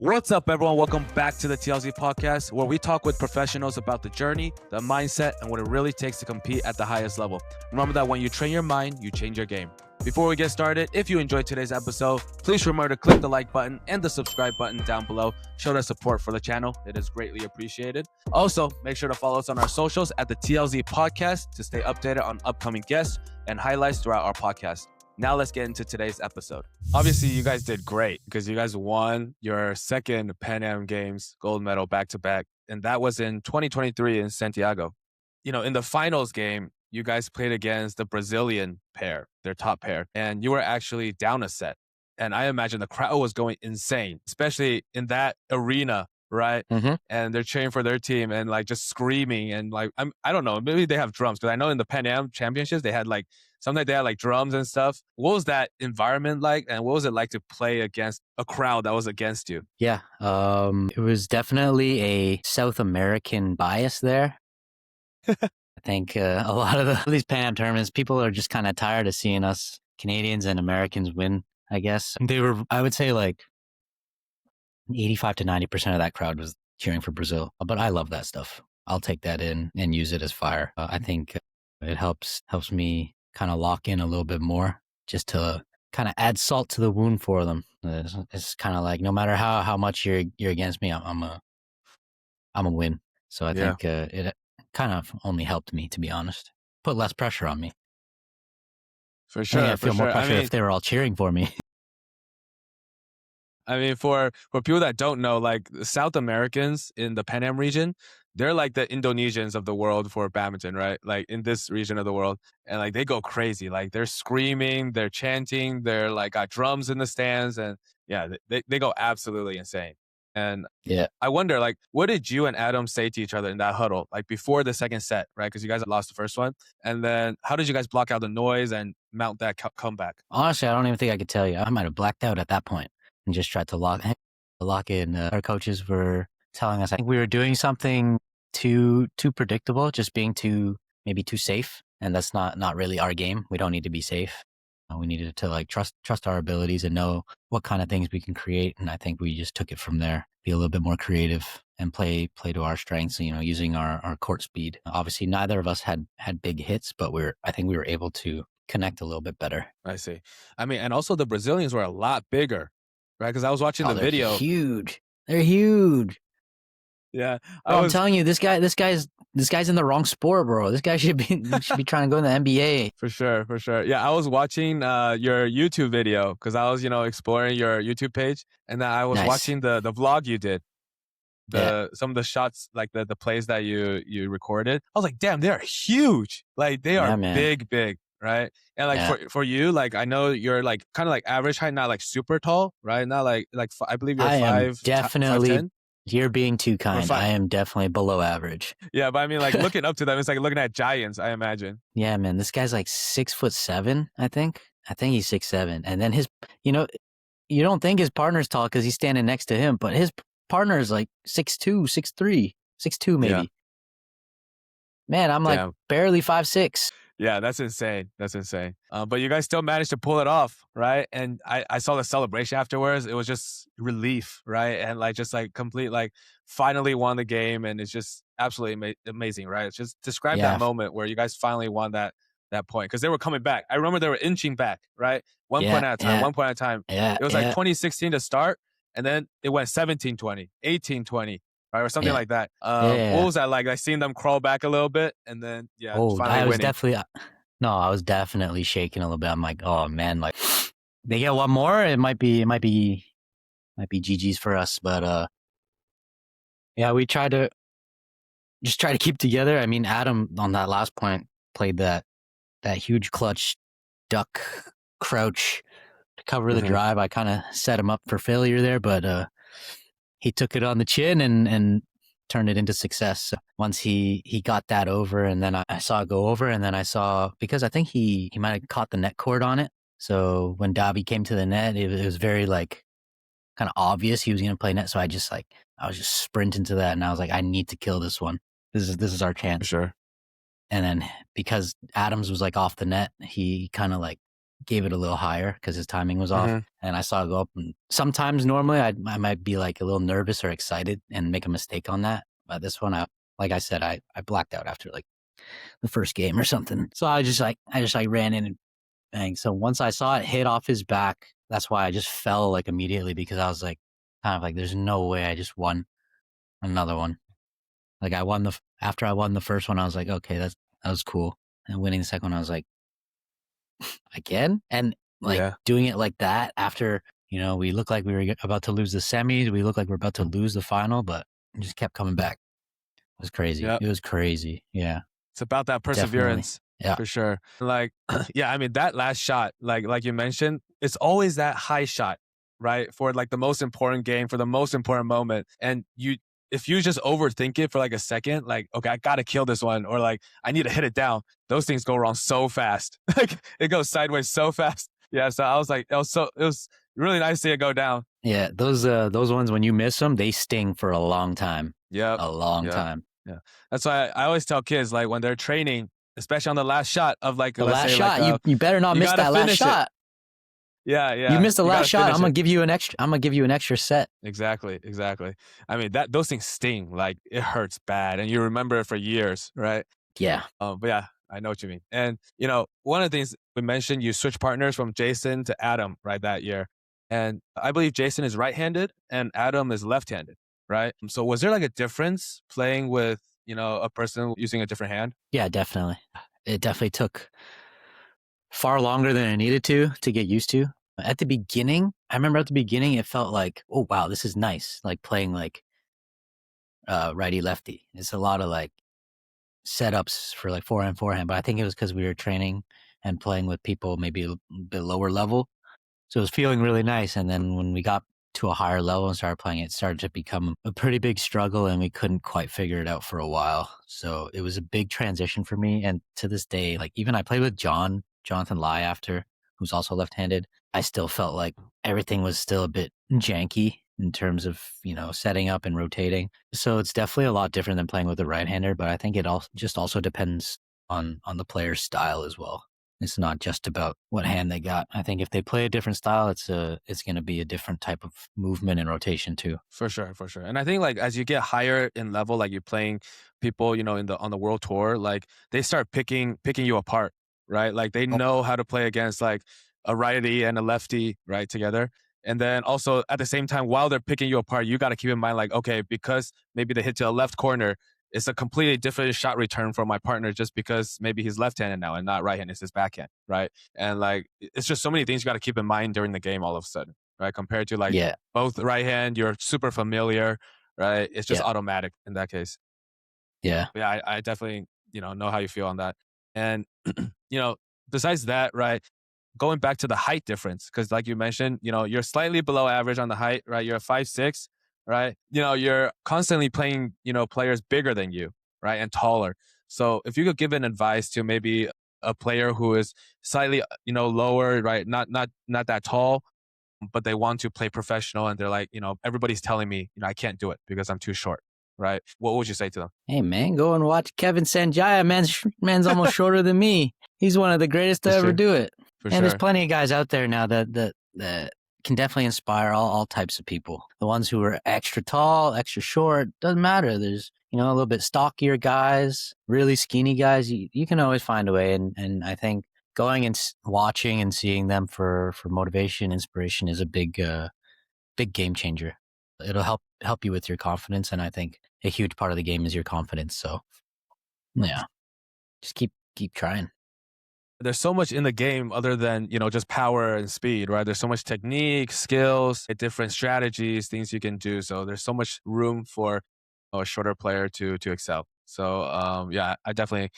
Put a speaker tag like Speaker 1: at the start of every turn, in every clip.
Speaker 1: What's up, everyone? Welcome back to the TLZ podcast, where we talk with professionals about the journey, the mindset, and what it really takes to compete at the highest level. Remember that when you train your mind, you change your game. Before we get started, if you enjoyed today's episode, please remember to click the like button and the subscribe button down below. Show their support for the channel. It is greatly appreciated. Also, make sure to follow us on our socials at the TLZ podcast to stay updated on upcoming guests and highlights throughout our podcast. Now let's get into today's episode. Obviously, you guys did great because you guys won your second Pan Am Games gold medal back-to-back, and that was in 2023 in Santiago. You know, in the finals game, you guys played against the Brazilian pair, their top pair, and you were actually down a set. And I imagine the crowd was going insane, especially in that arena, right?
Speaker 2: Mm-hmm.
Speaker 1: And they're cheering for their team and like just screaming and like, I don't know, maybe they have drums because I know in the Pan Am Championships, they had like, sometimes they had like drums and stuff. What was that environment like? And what was it like to play against a crowd that was against you?
Speaker 2: Yeah, it was definitely a South American bias there. I think a lot of these Pan Am tournaments, people are just kind of tired of seeing us Canadians and Americans win, I guess. They were, I would say like 85 to 90% of that crowd was cheering for Brazil. But I love that stuff. I'll take that in and use it as fire. I think it helps me kind of lock in a little bit more just to kind of add salt to the wound for them. It's kind of like no matter how much you're against me, I'm a win. So I think it kind of only helped me, to be honest. Put less pressure on me.
Speaker 1: For sure.
Speaker 2: I feel more pressure if they were all cheering for me.
Speaker 1: I mean, for people that don't know, like South Americans in the Pan Am region, they're like the Indonesians of the world for badminton, right? Like in this region of the world. And like they go crazy. Like they're screaming, they're chanting, they're like got drums in the stands. And yeah, they go absolutely insane. And
Speaker 2: yeah,
Speaker 1: I wonder, like, what did you and Adam say to each other in that huddle, like before the second set, right? Because you guys lost the first one. And then how did you guys block out the noise and mount that comeback?
Speaker 2: Honestly, I don't even think I could tell you. I might have blacked out at that point and just tried to lock in. Our coaches were telling us I think we were doing something too predictable, just being maybe too safe, and that's not really our game. We don't need to be safe. We needed to like trust our abilities and know what kind of things we can create, and I think we just took it from there. Be a little bit more creative and play to our strengths. You know, using our court speed. Obviously, neither of us had big hits, but I think we were able to connect a little bit better.
Speaker 1: I see. I mean, and also the Brazilians were a lot bigger, right? Because I was watching the video.
Speaker 2: They're huge.
Speaker 1: Yeah,
Speaker 2: I'm telling you, this guy's in the wrong sport, bro. This guy should be trying to go in the NBA.
Speaker 1: For sure. Yeah, I was watching your YouTube video because I was, exploring your YouTube page, and then I was watching the vlog you did. Some of the shots, like the plays that you recorded. I was like, damn, they are huge. Like they are big, right? And like for you, like I know you're like kind of like average height, not like super tall, right? Not like I believe you're 5'10".
Speaker 2: Definitely. You're being too kind. I am definitely below average.
Speaker 1: Yeah, but I mean, like looking up to them, it's like looking at giants, I imagine.
Speaker 2: Yeah, man, this guy's like 6'7", I think. I think he's 6'7", and then his, you don't think his partner's tall because he's standing next to him, but his partner is like 6'2", 6'3", 6'2" maybe. Yeah. Man, I'm like barely 5'6".
Speaker 1: Yeah, that's insane. But you guys still managed to pull it off, right? And I saw the celebration afterwards. It was just relief, right? And like just like complete, like finally won the game, and it's just absolutely amazing, right? It's just describe that moment where you guys finally won that point because they were coming back. I remember they were inching back, right? One point at a time.
Speaker 2: Yeah,
Speaker 1: it was like 2016 to start, and then it went 17-20, 18-20. Right, or something like that. What was that like? I seen them crawl back a little bit, and then finally winning.
Speaker 2: I was definitely shaking a little bit. I'm like, oh man, like they get one more, it might be GG's for us. But we try to keep together. I mean, Adam on that last point played that huge clutch duck crouch to cover the drive. I kind of set him up for failure there, but he took it on the chin and turned it into success. So once he got that over, and then I saw it go over, and then I saw, because I think he might have caught the net cord on it. So when Davi came to the net, it was very like kind of obvious he was going to play net. So I was just sprinting to that, and I was like, I need to kill this one. This is our chance.
Speaker 1: Sure.
Speaker 2: And then because Adams was like off the net, he kind of like gave it a little higher because his timing was off,
Speaker 1: Mhm.
Speaker 2: and I saw it go up. And sometimes normally I might be like a little nervous or excited and make a mistake on that. But this one, like I said, I blacked out after like the first game or something. So I just like ran in and bang. So once I saw it hit off his back, that's why I just fell like immediately, because I was like kind of like, there's no way I just won another one. Like after I won the first one, I was like, okay, that was cool. And winning the second one, I was like, again? And like
Speaker 1: Yeah.
Speaker 2: doing it like that after, we looked like we were about to lose the semis. We looked like we're about to lose the final, but it just kept coming back. It was crazy.
Speaker 1: Yep.
Speaker 2: It was crazy. Yeah.
Speaker 1: It's about that perseverance.
Speaker 2: Yeah.
Speaker 1: For sure. Like, yeah, I mean, that last shot, like you mentioned, it's always that high shot, right? For like the most important game, for the most important moment. And if you just overthink it for like a second, like, okay, I got to kill this one, or like, I need to hit it down. Those things go wrong so fast. Like, it goes sideways so fast. Yeah. So I was like, it was really nice to see it go down.
Speaker 2: Yeah. Those ones, when you miss them, they sting for a long time.
Speaker 1: Yeah.
Speaker 2: A long time.
Speaker 1: Yeah. That's why I always tell kids, like, when they're training, especially on the last shot of like,
Speaker 2: The
Speaker 1: let's
Speaker 2: last
Speaker 1: say,
Speaker 2: shot,
Speaker 1: like,
Speaker 2: you better not miss that last shot.
Speaker 1: Yeah.
Speaker 2: You missed the last shot. I'm gonna give you an extra set.
Speaker 1: Exactly. I mean, those things sting. Like, it hurts bad, and you remember it for years, right?
Speaker 2: Yeah.
Speaker 1: But yeah, I know what you mean. And one of the things we mentioned, you switched partners from Jason to Adam, right, that year. And I believe Jason is right-handed and Adam is left-handed, right? So was there like a difference playing with a person using a different hand?
Speaker 2: Yeah, definitely. It definitely took far longer than I needed to get used to. At the beginning, I remember it felt like, oh wow, this is nice. Like playing like righty lefty. It's a lot of like setups for like forehand. But I think it was because we were training and playing with people maybe a bit lower level. So it was feeling really nice. And then when we got to a higher level and started playing, it started to become a pretty big struggle, and we couldn't quite figure it out for a while. So it was a big transition for me. And to this day, like even I played with Jonathan Lai after, who's also left-handed. I still felt like everything was still a bit janky in terms of, setting up and rotating. So it's definitely a lot different than playing with a right-hander, but I think it also depends on the player's style as well. It's not just about what hand they got. I think if they play a different style, it's going to be a different type of movement and rotation too.
Speaker 1: For sure. And I think like as you get higher in level, like you're playing people, on the world tour, like they start picking you apart, right? Like they know how to play against like a righty and a lefty, right, together. And then also at the same time, while they're picking you apart, you got to keep in mind like, okay, because maybe they hit to a left corner, it's a completely different shot return for my partner just because maybe he's left-handed now and not right-handed, it's his backhand, right? And like, it's just so many things you got to keep in mind during the game all of a sudden, right? Compared to like both right hand, you're super familiar, right? It's just automatic in that case.
Speaker 2: Yeah.
Speaker 1: Yeah, I definitely, know how you feel on that. And, besides that, right, going back to the height difference, because like you mentioned, you're slightly below average on the height, right? You're 5'6", right? You're constantly playing, players bigger than you, right? And taller. So if you could give an advice to maybe a player who is slightly, lower, right? Not that tall, but they want to play professional and they're like, everybody's telling me, I can't do it because I'm too short, right? What would you say to them?
Speaker 2: Hey man, go and watch Kevin Sanjaya. Man's almost shorter than me. He's one of the greatest to ever do it. And there's plenty of guys out there now that can definitely inspire all types of people. The ones who are extra tall, extra short, doesn't matter. There's, a little bit stockier guys, really skinny guys. You can always find a way. And I think going and watching and seeing them for motivation, inspiration is a big game changer. It'll help you with your confidence. And I think a huge part of the game is your confidence. So yeah, just keep trying.
Speaker 1: There's so much in the game other than, just power and speed, right? There's so much technique, skills, different strategies, things you can do. So there's so much room for a shorter player to excel. So yeah, I definitely,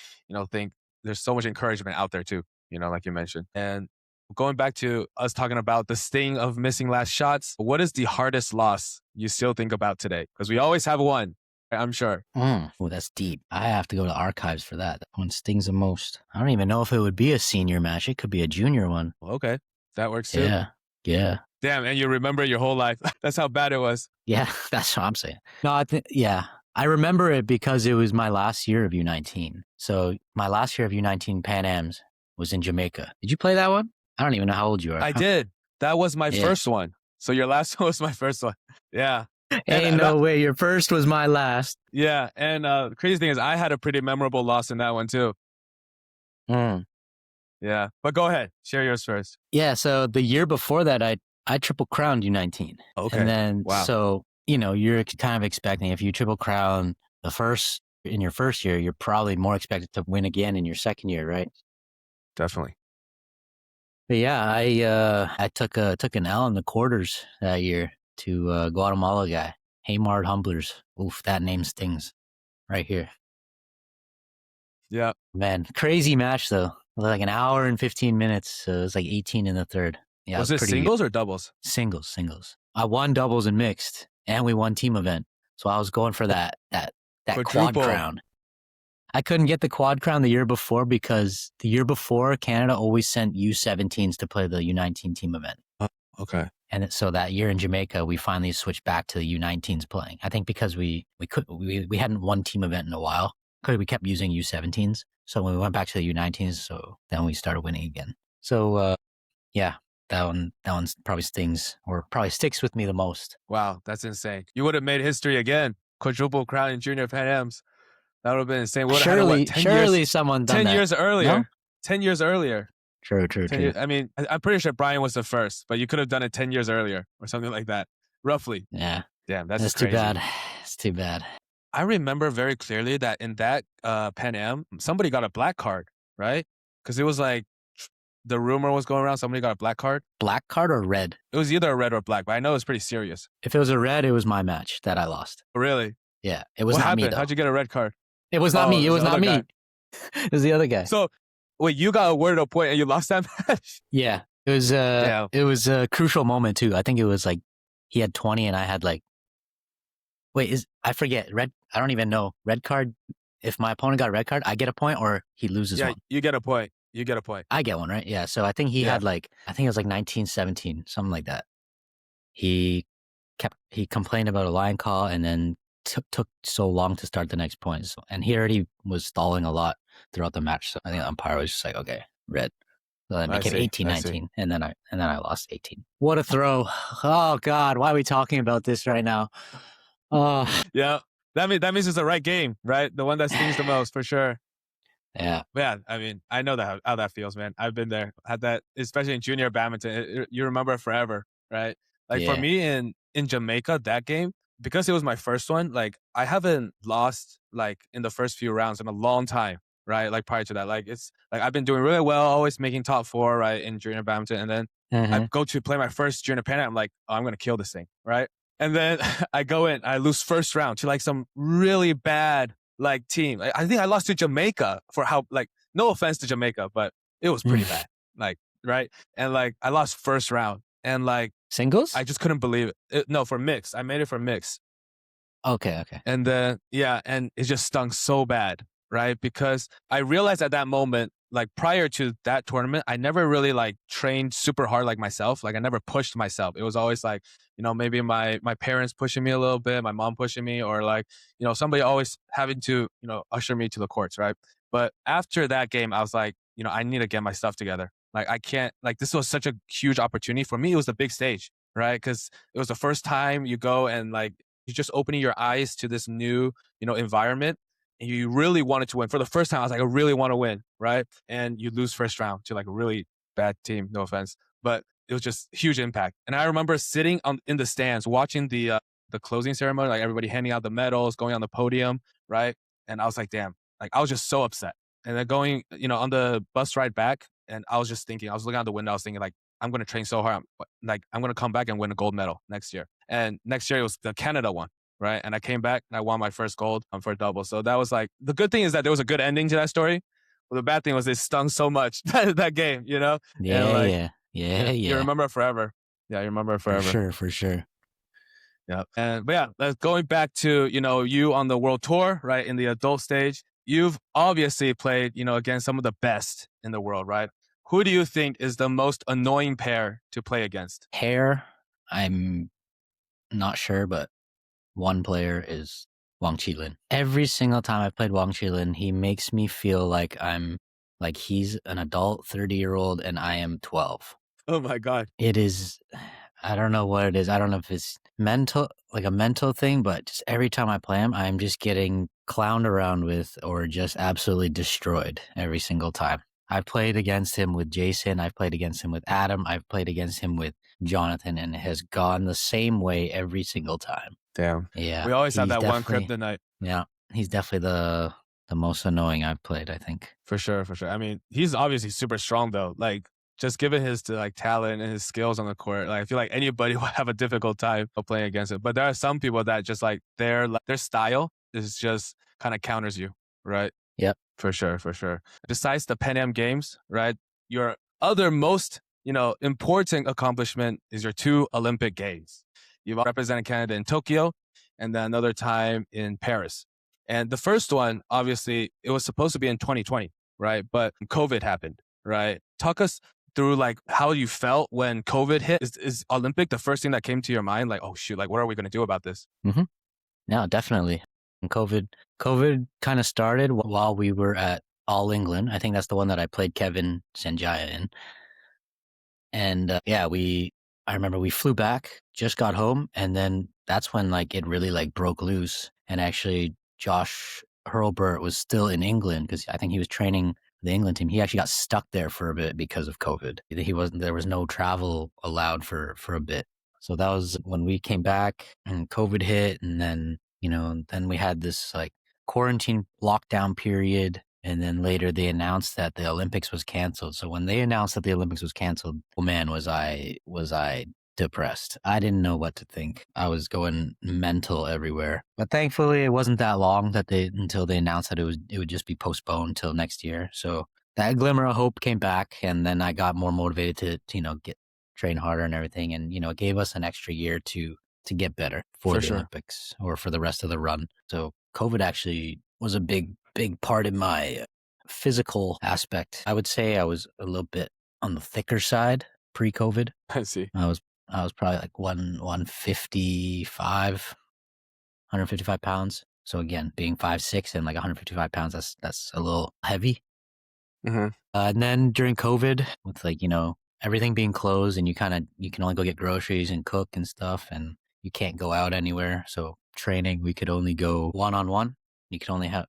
Speaker 1: think there's so much encouragement out there too, like you mentioned. And going back to us talking about the sting of missing last shots, what is the hardest loss you still think about today? Because we always have one. I'm sure.
Speaker 2: Oh, that's deep. I have to go to archives for that. That one stings the most. I don't even know if it would be a senior match. It could be a junior one.
Speaker 1: Okay. That works too.
Speaker 2: Yeah.
Speaker 1: Damn, and you remember your whole life. That's how bad it was.
Speaker 2: Yeah, that's what I'm saying. No, I remember it because it was my last year of U19. So my last year of U19 Pan Ams was in Jamaica. Did you play that one? I don't even know how old you are.
Speaker 1: I did. That was my
Speaker 2: Yeah.
Speaker 1: first one. So your last one was my first one. Yeah.
Speaker 2: Ain't no way. Your first was my last.
Speaker 1: Yeah. And the crazy thing is I had a pretty memorable loss in that one too.
Speaker 2: Mm.
Speaker 1: Yeah. But go ahead. Share yours first.
Speaker 2: Yeah. So the year before that, I triple crowned U19.
Speaker 1: Okay.
Speaker 2: And then,
Speaker 1: Wow.
Speaker 2: so, you know, you're kind of expecting if you triple crown in your first year, you're probably more expected to win again in your second year, right?
Speaker 1: Definitely.
Speaker 2: But yeah, I took an L in the quarters that year to Guatemala guy, Haymard Humblers. Oof, that name stings right here.
Speaker 1: Yeah.
Speaker 2: Man, crazy match though. Like an hour and 15 minutes. It was like 18 in the third. Yeah,
Speaker 1: Was it singles or doubles?
Speaker 2: Singles. I won doubles and mixed, and we won team event. So I was going for that quad crown. I couldn't get the quad crown the year before because the year before Canada always sent U17s to play the U19 team event.
Speaker 1: Okay.
Speaker 2: And so that year in Jamaica, we finally switched back to the U19s playing. I think because we hadn't won team event in a while because we kept using U17s. So when we went back to the U19s, so then we started winning again. So yeah, that one probably stings or probably sticks with me the most.
Speaker 1: Wow, that's insane. You would have made history again. Quadruple crown in Junior Pan Ams. That would have been insane.
Speaker 2: Surely someone done
Speaker 1: 10
Speaker 2: that.
Speaker 1: years earlier.
Speaker 2: No?
Speaker 1: 10 years earlier.
Speaker 2: True.
Speaker 1: I mean, I'm pretty sure Brian was the first, but you could have done it 10 years earlier or something like that, roughly.
Speaker 2: Yeah.
Speaker 1: Damn, that's
Speaker 2: too
Speaker 1: crazy.
Speaker 2: bad. It's too bad.
Speaker 1: I remember very clearly that in that Pan Am, somebody got a black card, right? Because it was like the rumor was going around somebody got a black card.
Speaker 2: Black card or red?
Speaker 1: It was either a red or black, but I know it was pretty serious.
Speaker 2: If it was a red, it was my match that I lost.
Speaker 1: Really?
Speaker 2: Yeah. It was
Speaker 1: what
Speaker 2: not
Speaker 1: happened?
Speaker 2: me, though.
Speaker 1: How'd you get a red card?
Speaker 2: It was not me. It was not me. It was the other guy.
Speaker 1: So, wait, you got awarded a point and you lost that match?
Speaker 2: Yeah. It was a crucial moment, too. I think it was like he had 20 and I had like, I forget. Red, I don't even know. Red card, if my opponent got a red card, I get a point or he loses one.
Speaker 1: You get a point. I
Speaker 2: get one, right? Yeah. So I think he had like, I think it was like 1917, something like that. He complained about a line call and then took so long to start the next point. So, and he already was stalling a lot throughout the match. So I think the umpire was just like, okay, red. So then it became 18-19 and then I lost 18. What a throw. Oh God, why are we talking about this right now? Oh.
Speaker 1: Yeah. That means it's the right game, right? The one that stings the most for sure.
Speaker 2: Yeah.
Speaker 1: Yeah, I mean, I know how that feels, man. I've been there. Had that, especially in junior badminton. You remember it forever, right? Like for me in Jamaica, that game, because it was my first one, like I haven't lost like in the first few rounds in a long time, right? Like prior to that, like it's like I've been doing really well, always making top 4, right, in junior badminton, and then I go to play my first junior Pan Am. I'm like, oh, I'm gonna kill this thing, right? And then I go in, I lose first round to like some really bad like team. I think I lost to Jamaica for how like no offense to Jamaica, but it was pretty bad, like right, and like I lost first round and like.
Speaker 2: Singles?
Speaker 1: I just couldn't believe it. No, for mix. I made it for mix.
Speaker 2: Okay.
Speaker 1: And then, and it just stung so bad, right? Because I realized at that moment, like prior to that tournament, I never really like trained super hard like myself. Like I never pushed myself. It was always like, maybe my parents pushing me a little bit, my mom pushing me, or like, somebody always having to, usher me to the courts, right? But after that game, I was like, I need to get my stuff together. Like I can't, like this was such a huge opportunity for me. It was the big stage, right? Because it was the first time you go and like you're just opening your eyes to this new, environment, and you really wanted to win. For the first time, I was like, I really want to win, right? And you lose first round to like a really bad team. No offense, but it was just huge impact. And I remember sitting in the stands watching the closing ceremony, like everybody handing out the medals, going on the podium, right? And I was like, damn, like I was just so upset. And then going, on the bus ride back. And I was just thinking, I was looking out the window, I was thinking like, I'm going to train so hard. Like I'm going to come back and win a gold medal next year. And next year it was the Canada one, right? And I came back and I won my first gold for a double. So that was like, the good thing is that there was a good ending to that story. Well, the bad thing was it stung so much, that game,
Speaker 2: Yeah.
Speaker 1: You remember it forever. Yeah, you remember it forever.
Speaker 2: For sure.
Speaker 1: Yeah. But going back to, you on the world tour, right? In the adult stage, you've obviously played, against some of the best in the world, right? Who do you think is the most annoying pair to play against?
Speaker 2: Pair? I'm not sure, but one player is Wang Qilin. Every single time I've played Wang Qilin, he makes me feel like I'm Like he's an adult 30-year-old and I am 12.
Speaker 1: Oh my God.
Speaker 2: It is, I don't know what it is. I don't know if it's mental, like a mental thing, but just every time I play him, I'm just getting clowned around with or just absolutely destroyed every single time. I've played against him with Jason. I've played against him with Adam. I've played against him with Jonathan, and it has gone the same way every single time.
Speaker 1: Damn.
Speaker 2: Yeah.
Speaker 1: We always have
Speaker 2: he's
Speaker 1: that one
Speaker 2: definitely-
Speaker 1: kryptonite.
Speaker 2: Yeah. He's definitely the most annoying I've played, I think.
Speaker 1: For sure. I mean, he's obviously super strong though. Like, just given his like talent and his skills on the court, like I feel like anybody would have a difficult time of playing against him. But there are some people that just like their style is just kind of counters you, right?
Speaker 2: Yep.
Speaker 1: For sure. Besides the Pan Am Games, right? Your other most, important accomplishment is your 2 Olympic Games. You've represented Canada in Tokyo and then another time in Paris. And the first one, obviously, it was supposed to be in 2020, right? But COVID happened, right? Talk us through like how you felt when COVID hit. Is Olympic the first thing that came to your mind? Like, oh shoot, like what are we going to do about this?
Speaker 2: Mm-hmm. Yeah, definitely. And COVID kind of started while we were at All England. I think that's the one that I played Kevin Sanjaya in. And I remember we flew back, just got home, and then that's when like it really like broke loose. And actually, Josh Hurlburt was still in England because I think he was training the England team. He actually got stuck there for a bit because of COVID. There was no travel allowed for a bit. So that was when we came back and COVID hit, and then then we had this like quarantine lockdown period. And then later they announced that the Olympics was canceled. So when they announced that the Olympics was canceled, oh man, was I depressed. I didn't know what to think. I was going mental everywhere. But thankfully it wasn't that long until they announced that it would just be postponed till next year. So that glimmer of hope came back, and then I got more motivated to train harder and everything. And it gave us an extra year to get better for the Olympics or for the rest of the run. So COVID actually was a big part in my physical aspect. I would say I was a little bit on the thicker side pre-COVID.
Speaker 1: I see.
Speaker 2: I was probably like 155 pounds. So again, being 5'6" and like 155 pounds, that's a little heavy.
Speaker 1: Mm-hmm.
Speaker 2: And then during COVID, with like everything being closed, and you can only go get groceries and cook and stuff, and you can't go out anywhere. So training, we could only go one-on-one. You could only have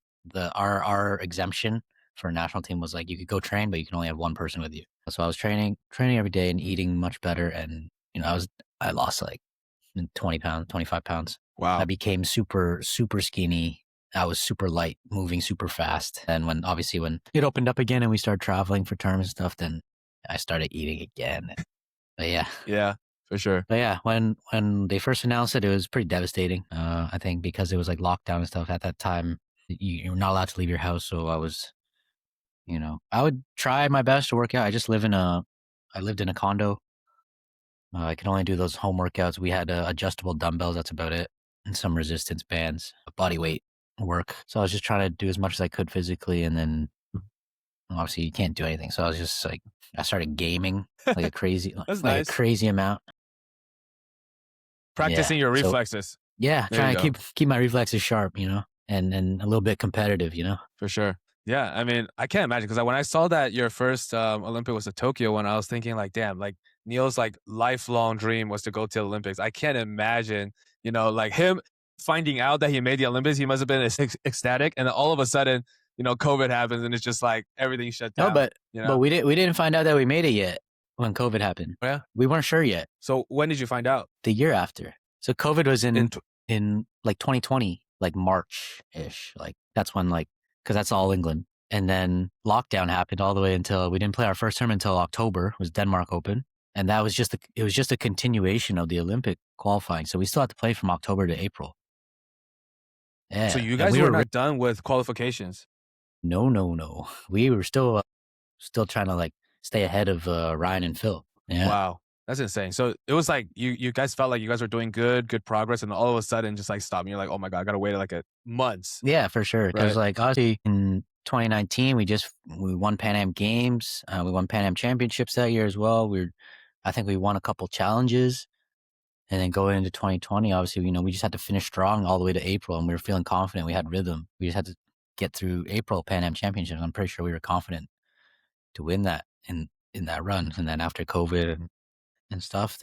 Speaker 2: our exemption for a national team was like you could go train, but you can only have one person with you. So I was training every day and eating much better, and I lost like 20 pounds, 25 pounds.
Speaker 1: Wow.
Speaker 2: I became super skinny. I was super light, moving super fast. And when it opened up again and we started traveling for tournaments and stuff, then I started eating again. But yeah.
Speaker 1: Yeah, for sure.
Speaker 2: But yeah, when they first announced it, it was pretty devastating. I think because it was like lockdown and stuff at that time. You're not allowed to leave your house. So I was, I would try my best to work out. I lived in a condo. I could only do those home workouts. We had adjustable dumbbells. That's about it. And some resistance bands, body weight work. So I was just trying to do as much as I could physically. And then obviously you can't do anything. So I was just like, I started gaming like a crazy, a crazy amount.
Speaker 1: Practicing your reflexes.
Speaker 2: Yeah. Trying to keep my reflexes sharp, and a little bit competitive,
Speaker 1: For sure. Yeah. I mean, I can't imagine because when I saw that your first Olympic was the Tokyo one, I was thinking like, damn, like Nyl's like lifelong dream was to go to the Olympics. I can't imagine, like him finding out that he made the Olympics. He must have been ecstatic. And then all of a sudden, COVID happens and it's just like everything shut down.
Speaker 2: No, but we didn't find out that we made it yet when COVID happened.
Speaker 1: Yeah.
Speaker 2: We weren't sure yet.
Speaker 1: So when did you find out?
Speaker 2: The year after. So COVID was in like 2020. Like March-ish, like that's when because that's All England. And then lockdown happened all the way until we didn't play our first tournament until October, was Denmark Open. And that was it was just a continuation of the Olympic qualifying. So we still had to play from October to April. Yeah.
Speaker 1: So you guys were not done with qualifications?
Speaker 2: No. We were still trying to like stay ahead of Ryan and Phil. Yeah.
Speaker 1: Wow. That's insane. So it was like you guys felt like you guys were doing good progress, and all of a sudden just like stop. And you're like, oh my God, I gotta wait like months.
Speaker 2: Yeah, for sure. Because like obviously in 2019 we won Pan Am Games. We won Pan Am Championships that year as well. I think we won a couple challenges, and then going into 2020, obviously we just had to finish strong all the way to April, and we were feeling confident. We had rhythm. We just had to get through April Pan Am Championships. I'm pretty sure we were confident win that in that run. And then after COVID and stuff,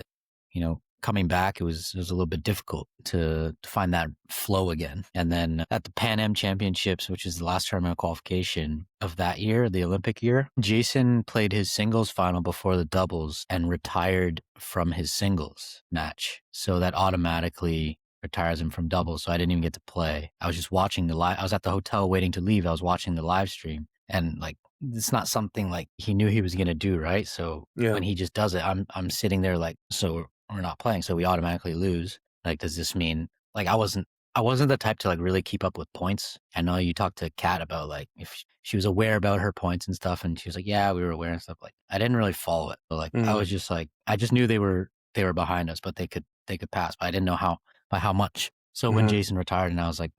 Speaker 2: coming back, it was a little bit difficult to find that flow again. And then at the Pan Am Championships, which is the last tournament qualification of that year, the Olympic year, Jason played his singles final before the doubles and retired from his singles match. So that automatically retires him from doubles. So I didn't even get to play. I was just watching I was at the hotel waiting to leave. I was watching the live stream, and like, it's not something like he knew he was going to do, right? So when he just does it, I'm sitting there like, so we're not playing, so we automatically lose. Like, does this mean, like, I wasn't the type to like really keep up with points. I know you talked to Kat about like if she was aware about her points and stuff, and she was like, yeah, we were aware and stuff. Like, I didn't really follow it, but like I was just like, I just knew they were behind us, but they could pass, but I didn't know by how much. So when Jason retired, and I was like,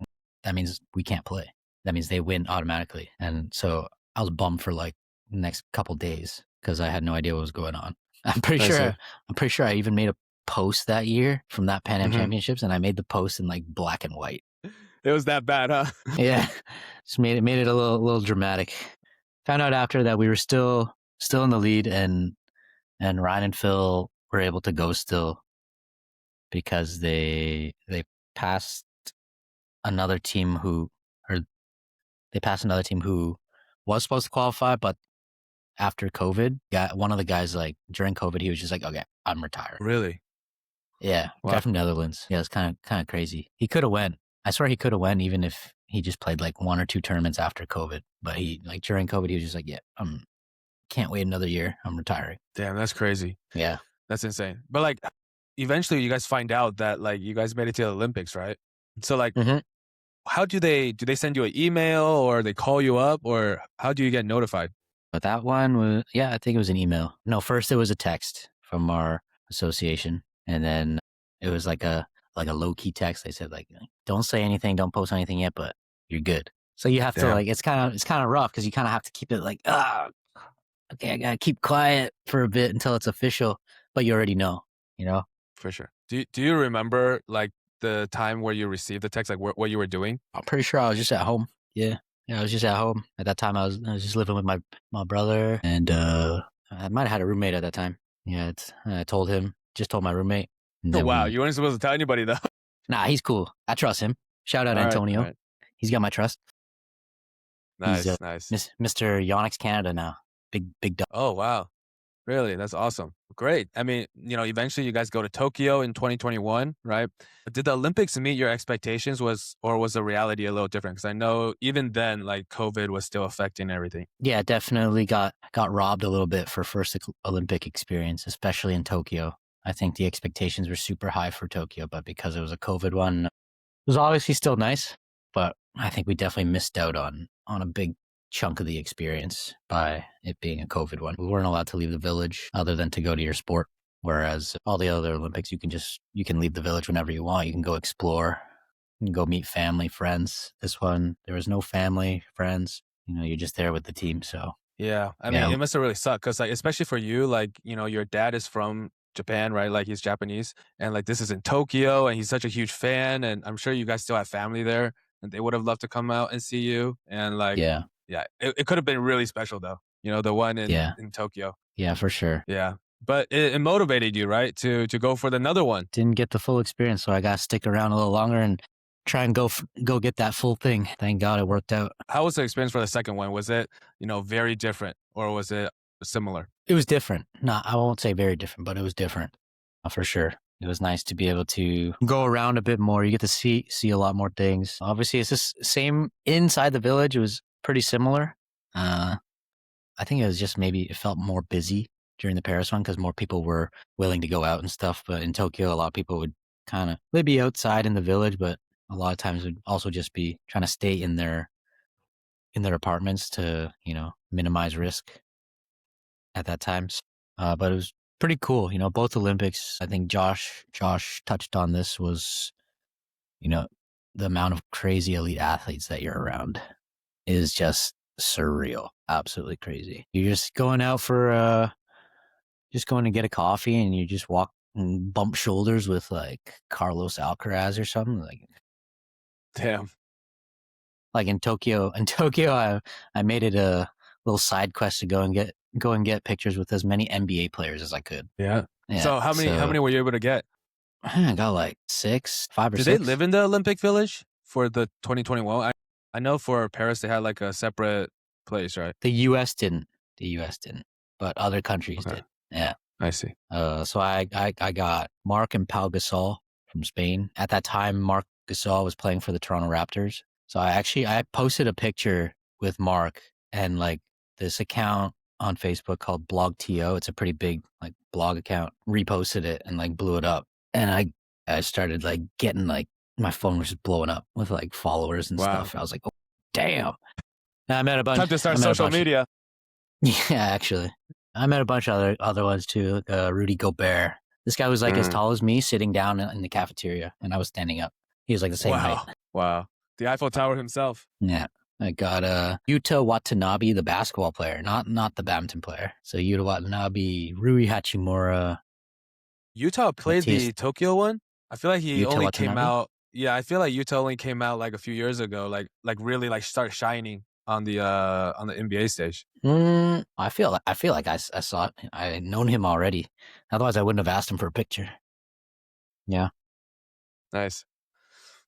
Speaker 2: that means we can't play. That means they win automatically. And so I was bummed for like the next couple days because I had no idea what was going on. I'm pretty sure I even made a post that year from that Pan Am Championships, and I made the post in like black and white.
Speaker 1: It was that bad, huh?
Speaker 2: Yeah, just made it a little dramatic. Found out after that we were still in the lead, and Ryan and Phil were able to go still because they passed another team who was supposed to qualify, but after COVID, one of the guys, like during COVID, he was just like, okay, I'm retiring.
Speaker 1: Really?
Speaker 2: Yeah. Wow. Guy from Netherlands. Yeah, it's kind of crazy. He could have went. I swear he could have went even if he just played like 1 or 2 tournaments after COVID. But he, like during COVID, he was just like, yeah, can't wait another year. I'm retiring.
Speaker 1: Damn, that's crazy.
Speaker 2: Yeah.
Speaker 1: That's insane. But like, eventually you guys find out that like you guys made it to the Olympics, right? So like, how do they send you an email or they call you up, or how do you get notified?
Speaker 2: But that one was, I think it was an email. No, first it was a text from our association, and then it was like a low key text. They said like, don't say anything, don't post anything yet, but you're good. So you have to like, it's kind of rough because you kind of have to keep it like, okay, I gotta keep quiet for a bit until it's official, but you already know, For sure.
Speaker 1: Do you remember like the time where you received the text, like what you were doing?
Speaker 2: I'm pretty sure I was just at home. Yeah, I was just at home at that time. I was just living with my brother, and I might have had a roommate at that time. Yeah, I told him, just told my roommate.
Speaker 1: Oh, wow, you weren't supposed to tell anybody though.
Speaker 2: Nah, he's cool. I trust him. Shout out Antonio. Right. He's got my trust.
Speaker 1: Nice,
Speaker 2: he's,
Speaker 1: nice.
Speaker 2: Mr. Yonex Canada now. Big dog.
Speaker 1: Oh, wow. Really? That's awesome. Great. I mean, eventually you guys go to Tokyo in 2021, right? Did the Olympics meet your expectations, or was the reality a little different? Because I know even then, like COVID was still affecting everything.
Speaker 2: Yeah, definitely got robbed a little bit for first Olympic experience, especially in Tokyo. I think the expectations were super high for Tokyo, but because it was a COVID one, it was obviously still nice, but I think we definitely missed out on a big chunk of the experience by it being a COVID one. We weren't allowed to leave the village other than to go to your sport. Whereas all the other Olympics, you can leave the village whenever you want. You can go explore, you can go meet family, friends. This one, there was no family, friends. You're just there with the team. So
Speaker 1: yeah, I mean, it must have really sucked because like, especially for you, like, your dad is from Japan, right? Like he's Japanese, and like this is in Tokyo, and he's such a huge fan, and I'm sure you guys still have family there, and they would have loved to come out and see you. And like, yeah, it could have been really special though. The one in Tokyo.
Speaker 2: Yeah, for sure.
Speaker 1: Yeah, but it motivated you, right, to go for another one.
Speaker 2: Didn't get the full experience, so I got to stick around a little longer and try and go get that full thing. Thank God it worked out.
Speaker 1: How was the experience for the second one? Was it very different, or was it similar?
Speaker 2: It was different. No, I won't say very different, but it was different for sure. It was nice to be able to go around a bit more. You get to see a lot more things. Obviously, it's just same inside the village. It was pretty similar. I think it was just maybe it felt more busy during the Paris one because more people were willing to go out and stuff. But in Tokyo, a lot of people would they'd be outside in the village, but a lot of times would also just be trying to stay in their apartments to, minimize risk at that time. But it was pretty cool. Both Olympics, I think Josh touched on this, was, the amount of crazy elite athletes that you're around is just surreal. Absolutely crazy. You're just going out for, just going to get a coffee and you just walk and bump shoulders with like Carlos Alcaraz or something. Like,
Speaker 1: damn.
Speaker 2: Like in Tokyo, I made it little side quest to go and get pictures with as many NBA players as I could.
Speaker 1: Yeah.
Speaker 2: Yeah.
Speaker 1: So how many were you able to get?
Speaker 2: I got like 5 or 6.
Speaker 1: Did they live in the Olympic Village for the 2021? I know for Paris they had like a separate place, right?
Speaker 2: The U.S. didn't. But other countries did. Yeah.
Speaker 1: I see.
Speaker 2: So I got Mark and Pau Gasol from Spain. At that time, Mark Gasol was playing for the Toronto Raptors. So I posted a picture with Mark and like this account on Facebook called BlogTO. It's a pretty big like blog account. Reposted it and like blew it up. And I started like getting like my phone was just blowing up with like followers and stuff. I was like, oh, damn. And I met a bunch.
Speaker 1: Time to start social media.
Speaker 2: Yeah, actually. I met a bunch of other ones too, like Rudy Gobert. This guy was like as tall as me, sitting down in the cafeteria, and I was standing up. He was like the same height.
Speaker 1: Wow. The Eiffel Tower himself.
Speaker 2: Yeah. I got Yuta Watanabe, the basketball player, not the badminton player. So Yuta Watanabe, Rui Hachimura.
Speaker 1: Yuta played the Tokyo one? I feel like he
Speaker 2: Yuta
Speaker 1: only
Speaker 2: Watanabe?
Speaker 1: came out. Yeah, I feel like Yuta only came out like a few years ago, like really like start shining on the NBA stage.
Speaker 2: I feel like I saw it. I had known him already. Otherwise, I wouldn't have asked him for a picture. Yeah.
Speaker 1: Nice.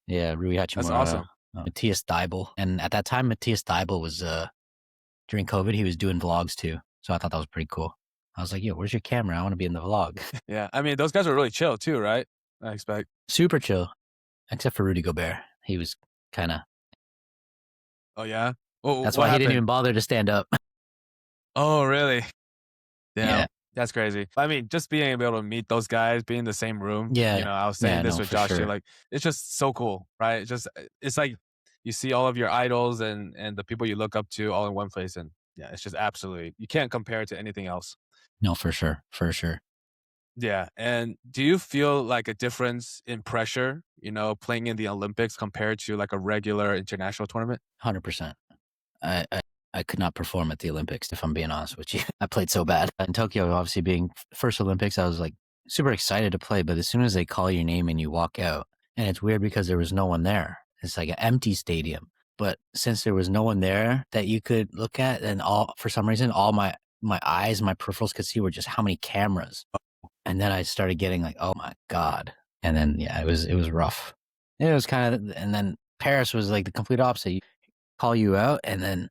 Speaker 2: Yeah, Rui Hachimura.
Speaker 1: That's awesome.
Speaker 2: Matthias Deibel. And at that time, Matthias Deibel was, during COVID, he was doing vlogs too. So I thought that was pretty cool. I was like, yo, where's your camera? I want to be in the vlog.
Speaker 1: Yeah. I mean, those guys were really chill too, right? I expect.
Speaker 2: Super chill. Except for Rudy Gobert. He was kind of.
Speaker 1: Oh, yeah? Oh,
Speaker 2: that's why he didn't even bother to stand up.
Speaker 1: Oh, really? Damn.
Speaker 2: Yeah.
Speaker 1: That's crazy. I mean, just being able to meet those guys, being in the same room.
Speaker 2: Yeah.
Speaker 1: You know, I was saying this with Josh too. Like, it's just so cool, right? It's like you see all of your idols and the people you look up to all in one place. And yeah, it's just absolutely, you can't compare it to anything else.
Speaker 2: No, for sure. For sure.
Speaker 1: Yeah. And do you feel like a difference in pressure, you know, playing in the Olympics compared to like a regular international tournament?
Speaker 2: 100%. I could not perform at the Olympics, if I'm being honest with you. I played so bad. In Tokyo, obviously being first Olympics, I was like super excited to play. But as soon as they call your name and you walk out, and it's weird because there was no one there. It's like an empty stadium. But since there was no one there that you could look at, and for some reason, all my eyes, my peripherals could see were just how many cameras. And then I started getting like, oh my God. And then, yeah, it was rough. It was kind of, and then Paris was like the complete opposite. You call you out and then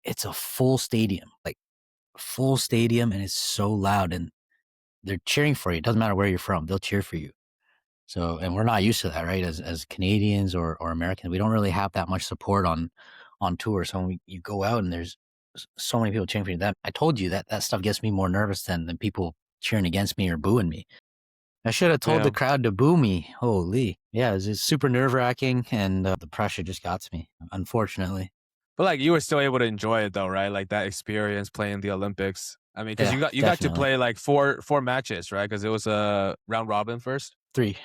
Speaker 2: it's a full stadium, and it's so loud and they're cheering for you. It doesn't matter where you're from. They'll cheer for you. So, and we're not used to that, right? As Canadians or Americans, we don't really have that much support on tour. So when you go out and there's so many people cheering for you, that I told you that stuff gets me more nervous than people cheering against me or booing me. I should have told the crowd to boo me. Holy. Yeah, it's super nerve-wracking and the pressure just got to me, unfortunately.
Speaker 1: But like you were still able to enjoy it though, right? Like that experience playing the Olympics. I mean, because you got to play like four matches, right? Because it was a round robin first.
Speaker 2: Three.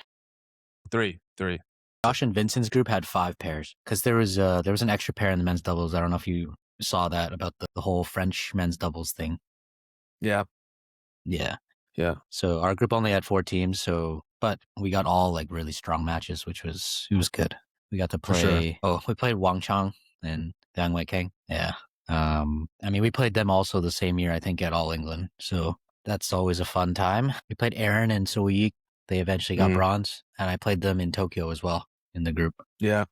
Speaker 2: Josh and Vincent's group had 5 pairs because there was an extra pair in the men's doubles. I don't know if you saw that about the whole French men's doubles thing.
Speaker 1: Yeah.
Speaker 2: So our group only had 4 teams. But we got all like really strong matches, it was good. We got to play. We played Wang Chang and Yang Wei Kang. Yeah. I mean, we played them also the same year, I think, at All England. So that's always a fun time. We played Aaron and Soyi. They eventually got bronze, and I played them in Tokyo as well in the group.
Speaker 1: Yeah.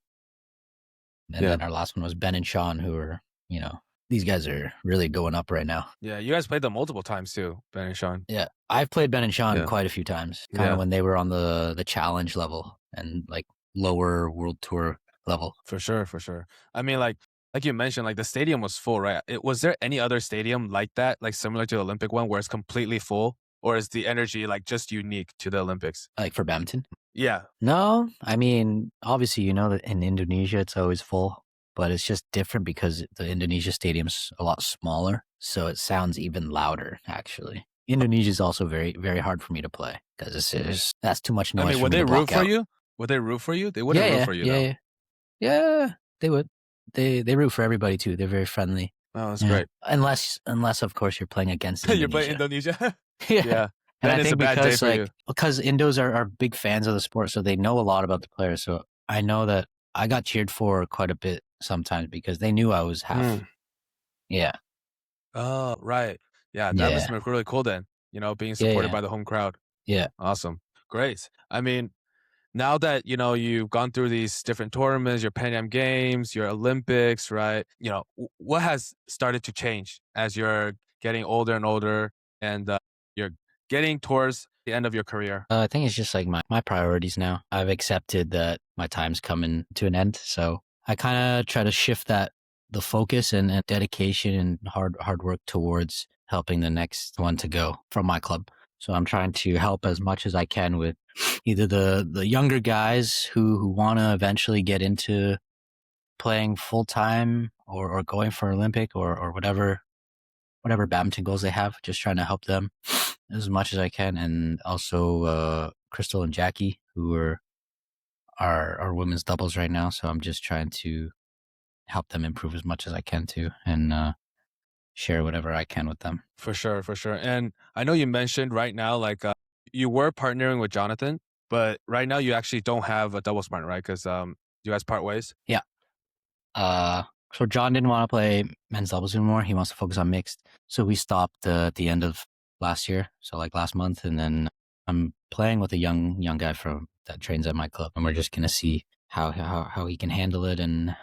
Speaker 2: And then our last one was Ben and Sean, who are, you know, these guys are really going up right now.
Speaker 1: Yeah, you guys played them multiple times too, Ben and Sean.
Speaker 2: Yeah, I've played Ben and Sean quite a few times, kind of when they were on the challenge level and like lower World Tour level.
Speaker 1: For sure. I mean, like you mentioned, like the stadium was full, right? Was there any other stadium like that, like similar to the Olympic one, where it's completely full? Or is the energy like just unique to the Olympics?
Speaker 2: Like for badminton?
Speaker 1: Yeah.
Speaker 2: No, I mean, obviously, you know that in Indonesia, it's always full, but it's just different because the Indonesia stadium's a lot smaller. So it sounds even louder, actually. Indonesia is also very, very hard for me to play because that's too much noise.
Speaker 1: I mean, would they root for you? Would they root for you? They wouldn't root for you,
Speaker 2: Yeah, they would. They root for everybody too. They're very friendly.
Speaker 1: Oh, that's great.
Speaker 2: Unless of course you're playing against Indonesia.
Speaker 1: You're playing Indonesia.
Speaker 2: Yeah. And I think because Indos are big fans of the sport, so they know a lot about the players. So I know that I got cheered for quite a bit sometimes because they knew I was half Yeah.
Speaker 1: Oh, right. Yeah, that must
Speaker 2: Yeah.
Speaker 1: have been really cool then, being
Speaker 2: Yeah.
Speaker 1: supported
Speaker 2: Yeah.
Speaker 1: by the home crowd.
Speaker 2: Yeah.
Speaker 1: Awesome. Great. I mean, now that, you've gone through these different tournaments, your Pan Am Games, your Olympics, right? What has started to change as you're getting older and older and you're getting towards the end of your career?
Speaker 2: I think it's just like my priorities now. I've accepted that my time's coming to an end. So I kind of try to shift the focus and dedication and hard work towards helping the next one to go from my club. So I'm trying to help as much as I can with either the younger guys who want to eventually get into playing full time or going for Olympic or whatever badminton goals they have, just trying to help them as much as I can. And also Crystal and Jackie, who are our women's doubles right now. So I'm just trying to help them improve as much as I can too, and share whatever I can with them.
Speaker 1: For sure, for sure. And I know you mentioned right now, like you were partnering with Jonathan, but right now you actually don't have a doubles partner, right? Because you guys part ways.
Speaker 2: Yeah. So John didn't want to play men's doubles anymore. He wants to focus on mixed. So we stopped at the end of last year. So like last month, and then I'm playing with a young guy that trains at my club, and we're just gonna see how he can handle it and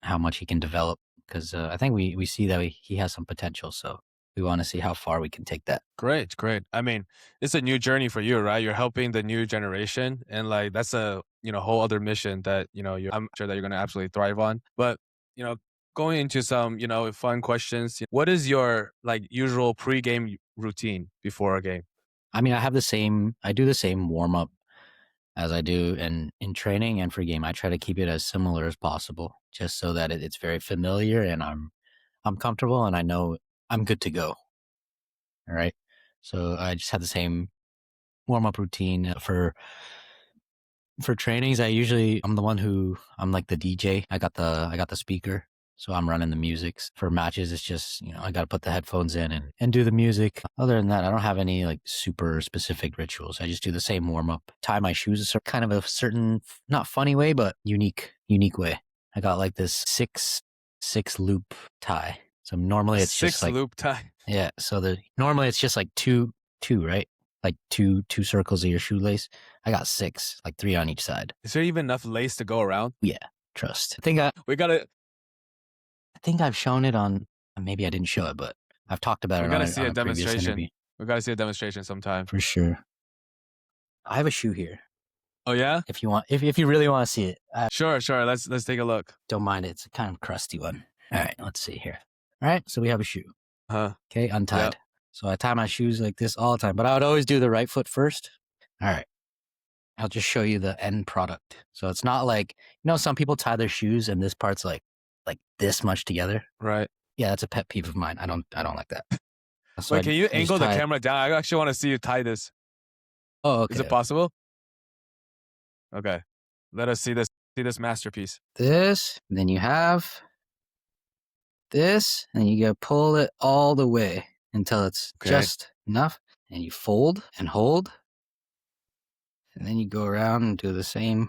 Speaker 2: how much he can develop. Because I think we see that he has some potential. So we want to see how far we can take that.
Speaker 1: Great, great. I mean, it's a new journey for you, right? You're helping the new generation, and like that's a whole other mission that I'm sure that you're going to absolutely thrive on. But you know, going into some fun questions, what is your like usual pre-game routine before a game?
Speaker 2: I mean, I do the same warm up as I do in training and for game. I try to keep it as similar as possible, just so that it's very familiar and I'm comfortable and I know I'm good to go. All right. So I just have the same warm up routine for trainings. I'm the one I'm like the DJ. I got the speaker. So I'm running the music. For matches, it's just, I got to put the headphones in and do the music. Other than that, I don't have any like super specific rituals. I just do the same warm up. Tie my shoes a kind of a certain, not funny way, but unique way. I got like this six loop tie. So normally it's just like
Speaker 1: Loop tie.
Speaker 2: Yeah. So normally it's just like two, right? Like two circles of your shoelace. I got 6, like 3 on each side.
Speaker 1: Is there even enough lace to go around?
Speaker 2: Yeah. Trust. I think I've shown it on, maybe I didn't show it, but I've talked about
Speaker 1: We
Speaker 2: it
Speaker 1: gotta
Speaker 2: on
Speaker 1: see a
Speaker 2: previous interview.
Speaker 1: demonstration. We gotta see a demonstration sometime.
Speaker 2: For sure. I have a shoe here.
Speaker 1: Oh yeah?
Speaker 2: If you want, if you really want to see it.
Speaker 1: Sure. Let's take a look.
Speaker 2: Don't mind it. It's a kind of crusty one. All right, let's see here. All right, so we have a shoe.
Speaker 1: Huh.
Speaker 2: Okay, untied.
Speaker 1: Yep.
Speaker 2: So I tie my shoes like this all the time, but I would always do the right foot first. All right. I'll just show you the end product. So it's not like, some people tie their shoes and this part's like this much together.
Speaker 1: Right.
Speaker 2: Yeah, that's a pet peeve of mine. I don't like that. So
Speaker 1: Wait, can you angle the camera down? I actually want to see you tie this.
Speaker 2: Oh, okay.
Speaker 1: Is it possible? Okay. Let us see this masterpiece.
Speaker 2: This, and then you have this, and you gotta pull it all the way until it's just enough. And you fold and hold. And then you go around and do the same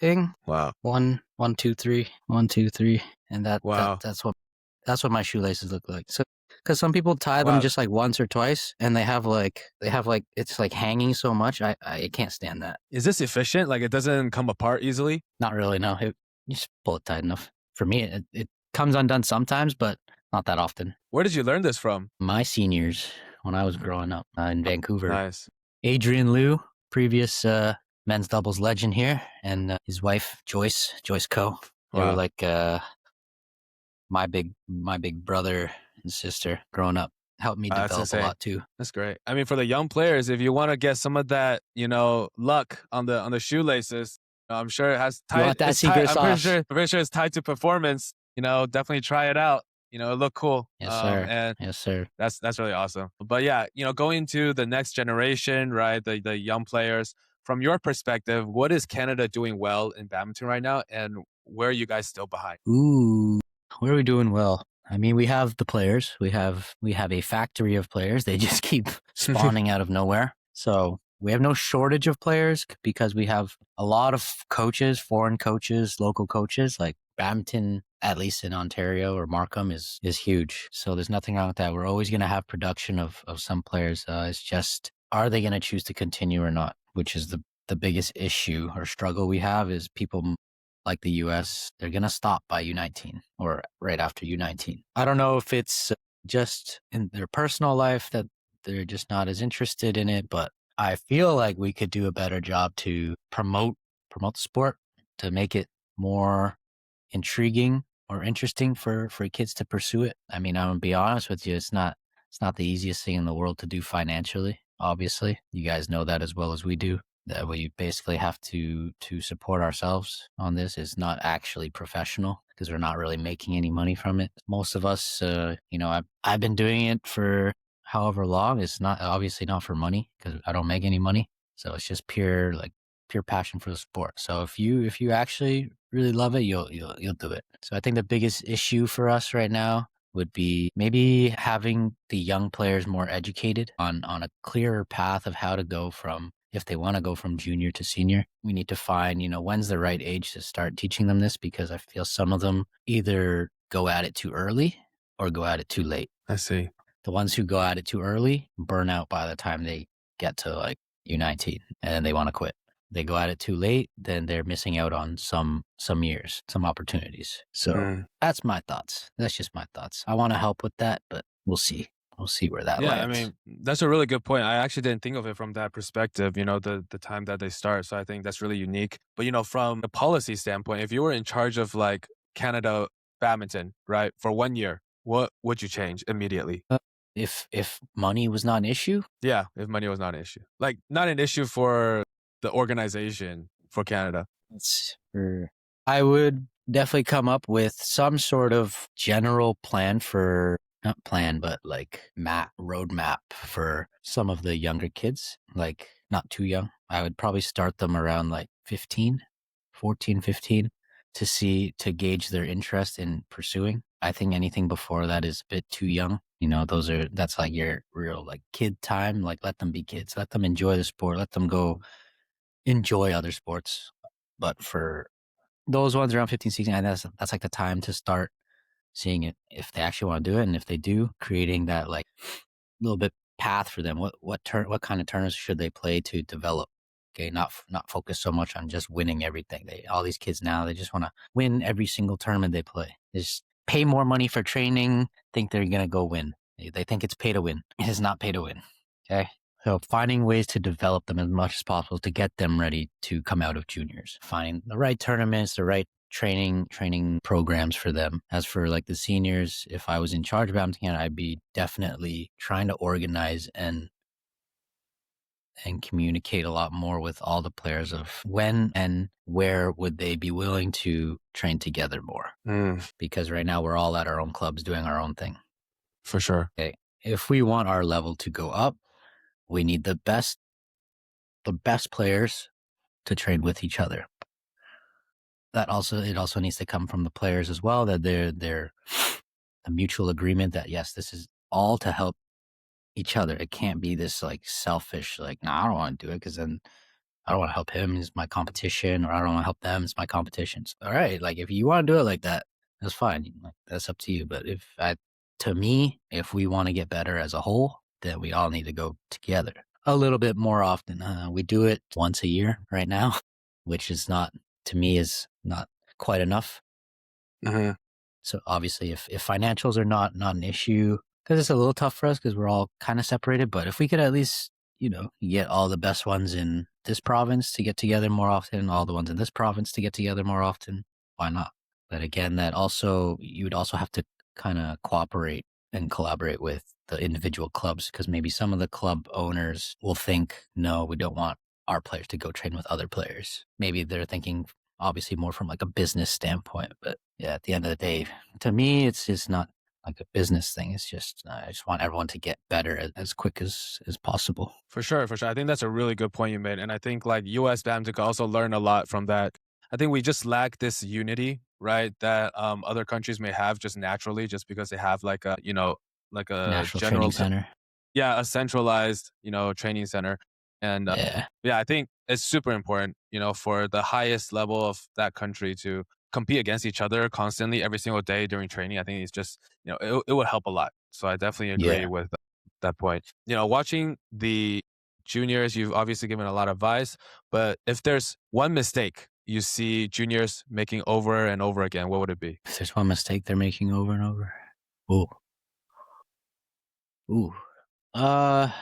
Speaker 2: thing.
Speaker 1: Wow.
Speaker 2: 1, 2, 3, 1, 2, 3, and
Speaker 1: Wow.
Speaker 2: that's what my shoelaces look like. So, because some people tie them just like once or twice, and they have like it's like hanging so much. I can't stand that.
Speaker 1: Is this efficient? Like it doesn't come apart easily?
Speaker 2: Not really. No, you just pull it tight enough. For me, it comes undone sometimes, but not that often.
Speaker 1: Where did you learn this from?
Speaker 2: My seniors, when I was growing up in Vancouver.
Speaker 1: Nice.
Speaker 2: Adrian Liu, previous men's doubles legend here, and his wife Joyce Coe. They were like my big brother and sister growing up. Helped me develop a lot too.
Speaker 1: That's great. I mean, for the young players, if you want to get some of that, luck on the shoelaces, I'm sure it has tied.
Speaker 2: That secret sauce.
Speaker 1: I'm pretty sure it's tied to performance. Definitely try it out. It looked cool.
Speaker 2: Yes, sir.
Speaker 1: And
Speaker 2: yes, sir.
Speaker 1: That's really awesome. But yeah, going to the next generation, right? The young players. From your perspective, what is Canada doing well in badminton right now, and where are you guys still behind?
Speaker 2: Ooh, where are we doing well? I mean, we have the players. We have a factory of players. They just keep spawning out of nowhere. So we have no shortage of players because we have a lot of coaches, foreign coaches, local coaches. Like Badminton, at least in Ontario or Markham, is huge. So there's nothing wrong with that. We're always going to have production of some players. It's just, are they going to choose to continue or not? Which is the biggest issue or struggle we have is people like the US, they're going to stop by U19 or right after U19. I don't know if it's just in their personal life that they're just not as interested in it, but I feel like we could do a better job to promote the sport, to make it more intriguing or interesting for kids to pursue it. I mean, I'm gonna be honest with you, it's not the easiest thing in the world to do financially. Obviously, you guys know that as well as we do. That we basically have to support ourselves on this. Is not actually professional because we're not really making any money from it. Most of us, I've been doing it for however long. It's not obviously not for money because I don't make any money. So it's just pure passion for the sport. So if you actually really love it, you'll do it. So I think the biggest issue for us right now would be maybe having the young players more educated on a clearer path of how to go from, if they want to go from junior to senior. We need to find, when's the right age to start teaching them this, because I feel some of them either go at it too early or go at it too late.
Speaker 1: I see.
Speaker 2: The ones who go at it too early burn out by the time they get to like U19 and then they want to quit. They go at it too late, then they're missing out on some years, some opportunities. So that's my thoughts. That's just my thoughts. I want to help with that, but we'll see. We'll see where that lands.
Speaker 1: I mean, that's a really good point. I actually didn't think of it from that perspective, the time that they start. So I think that's really unique. But, from a policy standpoint, if you were in charge of like Canada badminton, right, for 1 year, what would you change immediately?
Speaker 2: If money was not an issue?
Speaker 1: Yeah, if money was not an issue. Like, not an issue for the organization for Canada.
Speaker 2: I would definitely come up with some sort of general plan for, not plan, but like roadmap for some of the younger kids, like not too young. I would probably start them around like 15, to gauge their interest in pursuing. I think anything before that is a bit too young. That's like your real like kid time. Like, let them be kids, let them enjoy the sport, let them go enjoy other sports. But for those ones around 15, 16, I think that's like the time to start seeing it, if they actually want to do it. And if they do, creating that like little bit path for them. What kind of tournaments should they play to develop? Okay, not focus so much on just winning everything. All these kids now, they just want to win every single tournament they play. They just pay more money for training, think they're going to go win. They think it's pay to win. It is not pay to win. Okay. So finding ways to develop them as much as possible to get them ready to come out of juniors, finding the right tournaments, the right training programs for them. As for like the seniors, if I was in charge of Badminton, I'd be definitely trying to organize and communicate a lot more with all the players of when and where would they be willing to train together more. Because right now we're all at our own clubs doing our own thing.
Speaker 1: For sure.
Speaker 2: Okay. If we want our level to go up, we need the best players to train with each other. It also needs to come from the players as well, that they're a mutual agreement that yes, this is all to help each other. It can't be this like selfish, like, no, I don't want to do it because then I don't want to help him, it's my competition, or I don't want to help them, it's my competition. So, all right, like if you want to do it like that, that's fine. Like, that's up to you. But to me, if we want to get better as a whole, then we all need to go together a little bit more often. We do it once a year right now, which is not, to me, is not quite enough. So obviously, if financials are not an issue, because it's a little tough for us because we're all kind of separated. But if we could at least, get all the best ones in this province to get together more often, all the ones in this province to get together more often, why not? But again, you would also have to kind of cooperate and collaborate with the individual clubs, because maybe some of the club owners will think, no, we don't want our players to go train with other players. Maybe they're thinking obviously more from like a business standpoint, but yeah, at the end of the day, to me, it's just not like a business thing. It's just, I just want everyone to get better as quick as possible.
Speaker 1: For sure. I think that's a really good point you made. And I think like US badminton could also learn a lot from that. I think we just lack this unity, right, that other countries may have just naturally, just because they have like a
Speaker 2: National
Speaker 1: general
Speaker 2: training center.
Speaker 1: Yeah, a centralized, training center. And I think it's super important, for the highest level of that country to compete against each other constantly every single day during training, I think it's just, it would help a lot. So I definitely agree
Speaker 2: Yeah.
Speaker 1: with that point. Watching the juniors, you've obviously given a lot of advice, but if there's one mistake you see juniors making over and over again, what would it be?
Speaker 2: If there's one mistake they're making over and over. Ooh. Ooh.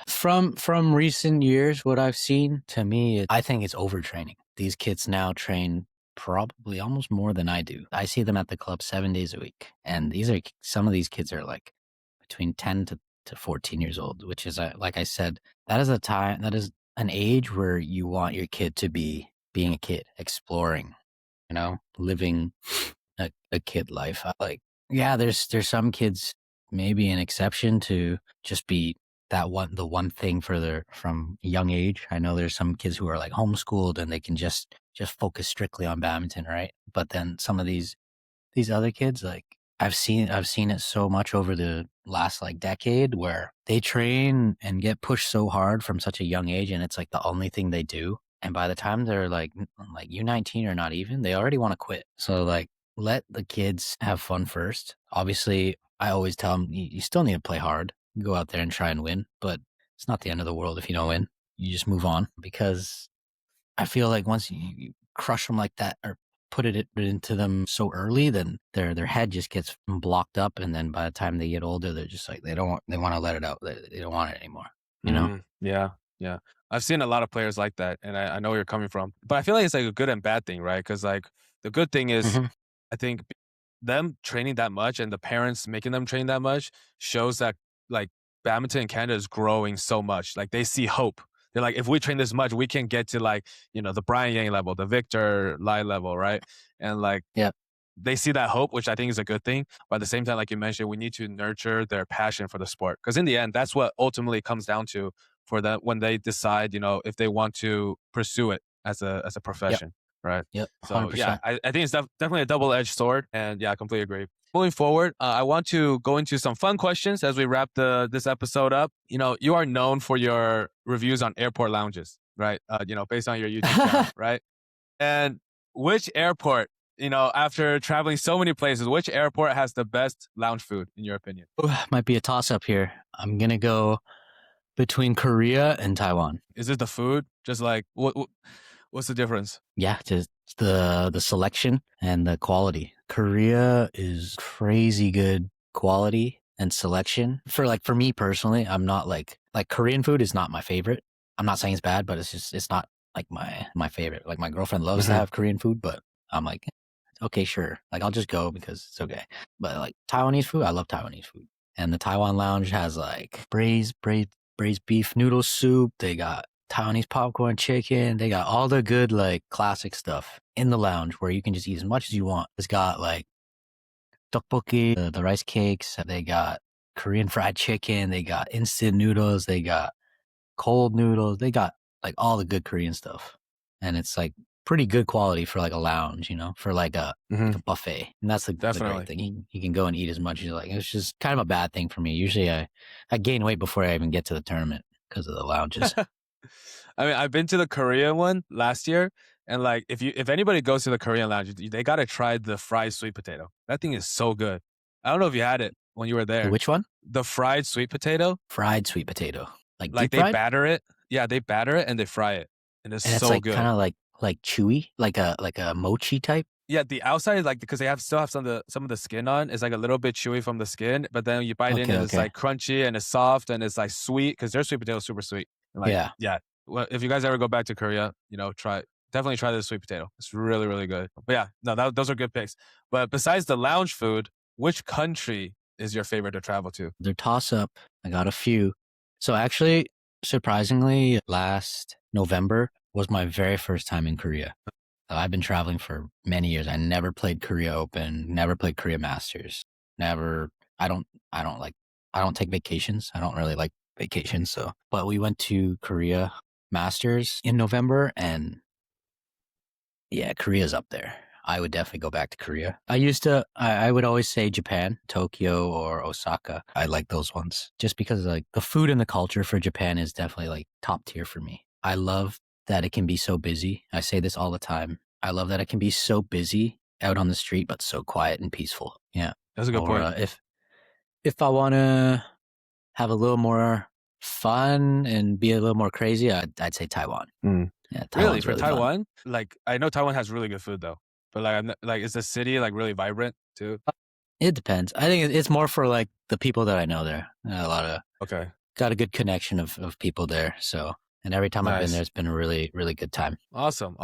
Speaker 2: From recent years, what I've seen, to me, I think it's overtraining. These kids now train probably almost more than I do. I see them at the club 7 days a week, and some of these kids are like between 10 to 14 years old, which is, like I said, that is an age where you want your kid to be being a kid, exploring, living a kid life. Yeah, there's some kids, maybe an exception to just be the one thing from a young age. I know there's some kids who are like homeschooled and they can just focus strictly on badminton, right? But then some of these other kids, like I've seen it so much over the last like decade where they train and get pushed so hard from such a young age, and it's like the only thing they do. And by the time they're like U19 or not even, they already want to quit. So like, let the kids have fun first. Obviously, I always tell them you still need to play hard. Go out there and try and win, but it's not the end of the world if you don't win. You just move on, because I feel like once you crush them like that or put it into them so early, then their head just gets blocked up, and then by the time they get older, they're just like they want to let it out. They don't want it anymore.
Speaker 1: Yeah, yeah. I've seen a lot of players like that, and I know where you're coming from. But I feel like it's like a good and bad thing, right? Because like the good thing is,
Speaker 2: Mhm.
Speaker 1: I think them training that much and the parents making them train that much shows that like badminton in Canada is growing so much. Like they see hope. They're like, if we train this much, we can get to like, the Brian Yang level, the Victor Lai level, right? And like,
Speaker 2: Yeah.
Speaker 1: they see that hope, which I think is a good thing. But at the same time, like you mentioned, we need to nurture their passion for the sport. Because in the end, that's what ultimately comes down to for them when they decide, if they want to pursue it as a
Speaker 2: Yep.
Speaker 1: profession, right?
Speaker 2: Yep.
Speaker 1: So yeah,
Speaker 2: 100%.
Speaker 1: I think it's definitely a double-edged sword. And yeah, I completely agree. Moving forward, I want to go into some fun questions as we wrap this episode up. You are known for your reviews on airport lounges, right? Based on your YouTube channel, right? And which airport, after traveling so many places, which airport has the best lounge food, in your opinion?
Speaker 2: Ooh, might be a toss up here. I'm gonna go between Korea and Taiwan.
Speaker 1: Is it the food? Just like, what's the difference?
Speaker 2: Yeah, just the selection and the quality. Korea is crazy good quality and selection. For me personally, I'm not like Korean food is not my favorite. I'm not saying it's bad, but it's not like my favorite. Like my girlfriend loves to have Korean food, but I'm like, okay, sure. Like I'll just go because it's okay. But like Taiwanese food, I love Taiwanese food. And the Taiwan lounge has like braised beef noodle soup. They got Taiwanese popcorn chicken. They got all the good like classic stuff in the lounge where you can just eat as much as you want. It's got like tteokbokki, the rice cakes. They got Korean fried chicken. They got instant noodles. They got cold noodles. They got like all the good Korean stuff. And it's like pretty good quality for like a lounge, for like a buffet. And that's the great thing. You can go and eat as much as you like. It's just kind of a bad thing for me. Usually I gain weight before I even get to the tournament because of the lounges.
Speaker 1: I mean, I've been to the Korean one last year, and like if anybody goes to the Korean lounge, they gotta try the fried sweet potato. That thing is so good. I don't know if you had it when you were there.
Speaker 2: Which one?
Speaker 1: The fried sweet potato.
Speaker 2: Fried sweet potato, like
Speaker 1: Like
Speaker 2: deep
Speaker 1: they
Speaker 2: fried?
Speaker 1: batter it. Yeah, they batter it and they fry it, and it's
Speaker 2: And it's
Speaker 1: so
Speaker 2: like
Speaker 1: good.
Speaker 2: kind of like chewy, like a mochi type.
Speaker 1: Yeah, the outside is like because they still have some of the skin on. It's like a little bit chewy from the skin, but then you bite in and it's like crunchy and it's soft and it's like sweet because their sweet potato is super sweet. And like, yeah. Well, if you guys ever go back to Korea, definitely try the sweet potato. It's really, really good. But yeah, no, those are good picks. But besides the lounge food, which country is your favorite to travel to?
Speaker 2: They're toss up. I got a few. So actually, surprisingly, last November was my very first time in Korea. I've been traveling for many years. I never played Korea Open, never played Korea Masters. Never. I don't take vacations. I don't really like vacations. So, but we went to Korea Masters in November, and yeah, Korea's up there. I would definitely go back to Korea. I would always say Japan, Tokyo or Osaka. I like those ones just because like the food and the culture for Japan is definitely like top tier for me. I love that it can be so busy. I say this all the time. I love that it can be so busy out on the street, but so quiet and peaceful. Yeah.
Speaker 1: That's a good
Speaker 2: Or
Speaker 1: point.
Speaker 2: if I want to have a little more fun and be a little more crazy, I'd say Taiwan. Yeah,
Speaker 1: Really,
Speaker 2: Taiwan's
Speaker 1: for
Speaker 2: really fun.
Speaker 1: Taiwan, like I know Taiwan has really good food though, but like like is the city like really vibrant too?
Speaker 2: It depends. I think it's more for like the people that I know there.
Speaker 1: Okay,
Speaker 2: Got a good connection of people there. So, and every time I've been there,
Speaker 1: nice,
Speaker 2: it's been a really, really good time.
Speaker 1: awesome,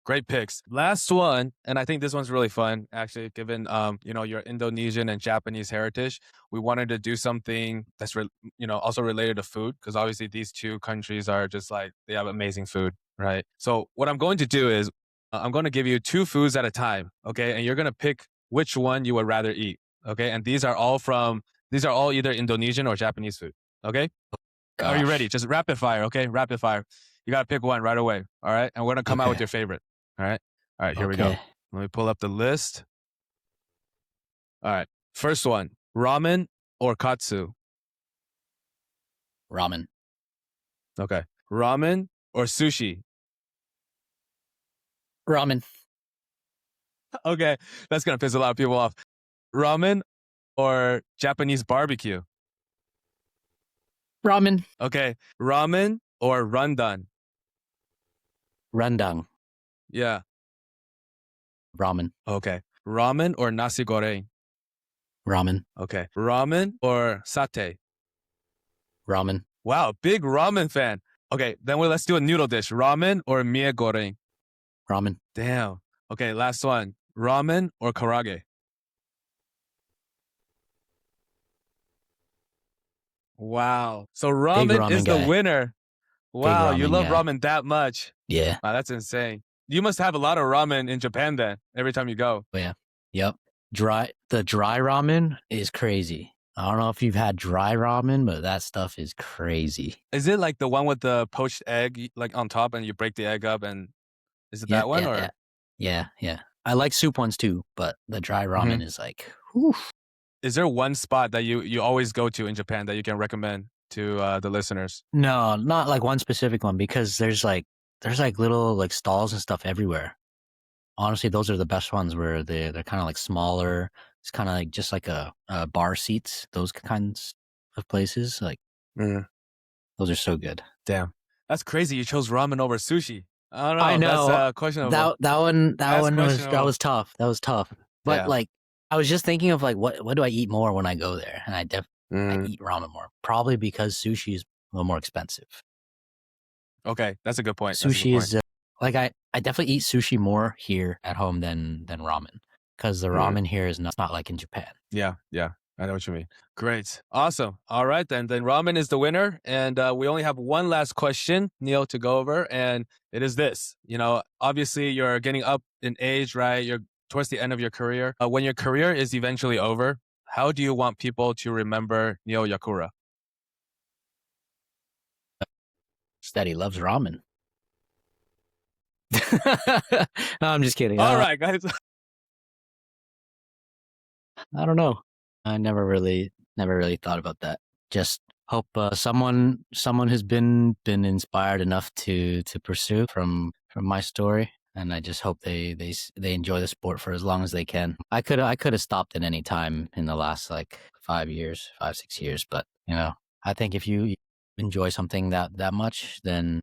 Speaker 1: great picks. Last one, and I think this one's really fun actually, given you know, your Indonesian and Japanese heritage. We wanted to do something that's you know, also related to food, because obviously these two countries are just like they have amazing food, right? So what I'm going to do is I'm going to give you two foods at a time, okay, and you're going to pick which one you would rather eat, okay, and these are all either Indonesian or Japanese food, okay. Are you ready?
Speaker 2: Gosh.
Speaker 1: Just rapid fire, okay? Rapid fire. You got to pick one right away. All right. And we're going to come out with
Speaker 2: Okay.
Speaker 1: your favorite. All right. All right. Here we go.
Speaker 2: Okay.
Speaker 1: Let me pull up the list. All right. First one, ramen or katsu?
Speaker 2: Ramen.
Speaker 1: Okay. Ramen or sushi?
Speaker 2: Ramen.
Speaker 1: Okay. That's going to piss a lot of people off. Ramen or Japanese barbecue?
Speaker 2: Ramen.
Speaker 1: Okay. Ramen or rendang?
Speaker 2: Rendang.
Speaker 1: Yeah.
Speaker 2: Ramen.
Speaker 1: Okay. Ramen or nasi goreng?
Speaker 2: Ramen.
Speaker 1: Okay. Ramen or satay?
Speaker 2: Ramen.
Speaker 1: Wow, big ramen fan. Okay, then let's do a noodle dish. Ramen or mie goreng?
Speaker 2: Ramen.
Speaker 1: Damn. Okay, last one. Ramen or karage? Wow. So
Speaker 2: Big
Speaker 1: ramen is
Speaker 2: ramen
Speaker 1: the
Speaker 2: guy.
Speaker 1: winner.
Speaker 2: Big
Speaker 1: Wow, you
Speaker 2: ramen
Speaker 1: love
Speaker 2: guy.
Speaker 1: ramen that much.
Speaker 2: Yeah.
Speaker 1: Wow, that's insane. You must have a lot of ramen in Japan then, every time you go.
Speaker 2: Oh, yeah. Yep. The dry ramen is crazy. I don't know if you've had dry ramen, but that stuff is crazy.
Speaker 1: Is it like the one with the poached egg like on top and you break the egg up, and is it
Speaker 2: Yeah,
Speaker 1: that one
Speaker 2: yeah,
Speaker 1: or?
Speaker 2: yeah. Yeah, yeah. I like soup ones too, but the dry ramen
Speaker 1: Mhm.
Speaker 2: is like, whew.
Speaker 1: Is there one spot that you always go to in Japan that you can recommend to the listeners?
Speaker 2: No, not like one specific one because there's like little like stalls and stuff everywhere. Honestly, those are the best ones where they're kind of like smaller. It's kind of like just like a bar seats, those kinds of places. Like those are so good.
Speaker 1: Damn, that's crazy. You chose ramen over sushi. I don't
Speaker 2: I
Speaker 1: know. That's
Speaker 2: know
Speaker 1: questionable.
Speaker 2: that one
Speaker 1: That's questionable.
Speaker 2: was tough. That was tough. But
Speaker 1: Yeah.
Speaker 2: like I was just thinking of like what do I eat more when I go there, and I eat ramen more, probably because sushi is a little more expensive.
Speaker 1: Okay, that's a good point. That's a good
Speaker 2: Sushi
Speaker 1: point.
Speaker 2: is like I definitely eat sushi more here at home than ramen because the ramen here is not like in Japan.
Speaker 1: Yeah, yeah. I know what you mean. Great. Awesome. All right, then. Then ramen is the winner. And we only have one last question, Nyl, to go over. And it is this. You know, obviously you're getting up in age, right? You're towards the end of your career. When your career is eventually over, how do you want people to remember Nyl Yakura?
Speaker 2: Just that he loves ramen. No, I'm just kidding.
Speaker 1: All right, guys.
Speaker 2: I don't know. I never really thought about that. Just hope someone who's been inspired enough to pursue from my story, and I just hope they enjoy the sport for as long as they can. I could have stopped at any time in the last like 5 years, 5-6 years, but you know, I think if you enjoy something that much, then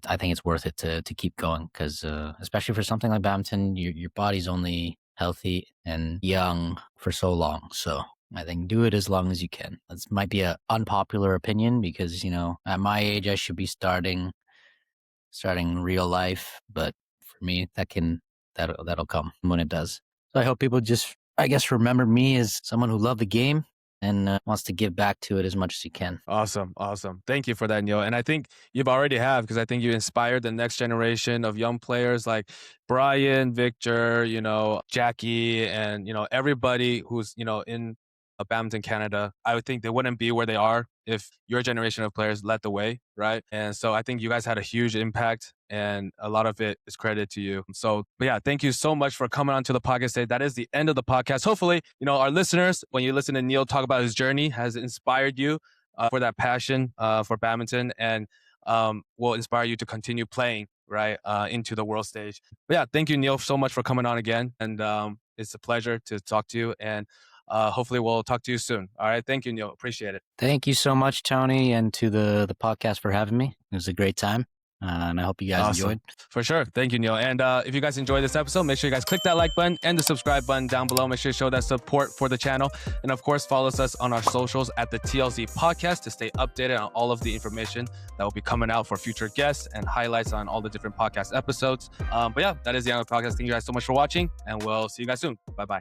Speaker 2: I think it's worth it to keep going because especially for something like badminton, your body's only healthy and young for so long. So I think do it as long as you can. This might be an unpopular opinion because, you know, at my age, I should be starting real life. But for me, that'll come when it does. So I hope people just, I guess, remember me as someone who loved the game and wants to give back to it as much as you can.
Speaker 1: Awesome. Awesome. Thank you for that, Nyl. And I think you've already have, because I think you inspired the next generation of young players like Brian, Victor, you know, Jackie, and, you know, everybody who's, you know, in badminton Canada. I would think they wouldn't be where they are if your generation of players led the way, right? And so I think you guys had a huge impact, and a lot of it is credited to you. So, but yeah, thank you so much for coming onto the podcast today. That is the end of the podcast. Hopefully, you know, our listeners, when you listen to Nyl talk about his journey, has inspired you for that passion for badminton, and will inspire you to continue playing, right, into the world stage. But yeah, thank you, Nyl, so much for coming on again. And It's a pleasure to talk to you, and hopefully we'll talk to you soon. All right. Thank you, Nyl. Appreciate it.
Speaker 2: Thank you so much, Tony, and to the podcast for having me. It was a great time. And I hope you guys enjoyed.
Speaker 1: For sure. Thank you, Nyl. And if you guys enjoyed this episode, make sure you guys click that like button and the subscribe button down below. Make sure you show that support for the channel. And of course, follow us on our socials at the TLZ Podcast to stay updated on all of the information that will be coming out for future guests and highlights on all the different podcast episodes. But yeah, that is the end of the podcast. Thank you guys so much for watching, and we'll see you guys soon. Bye-bye.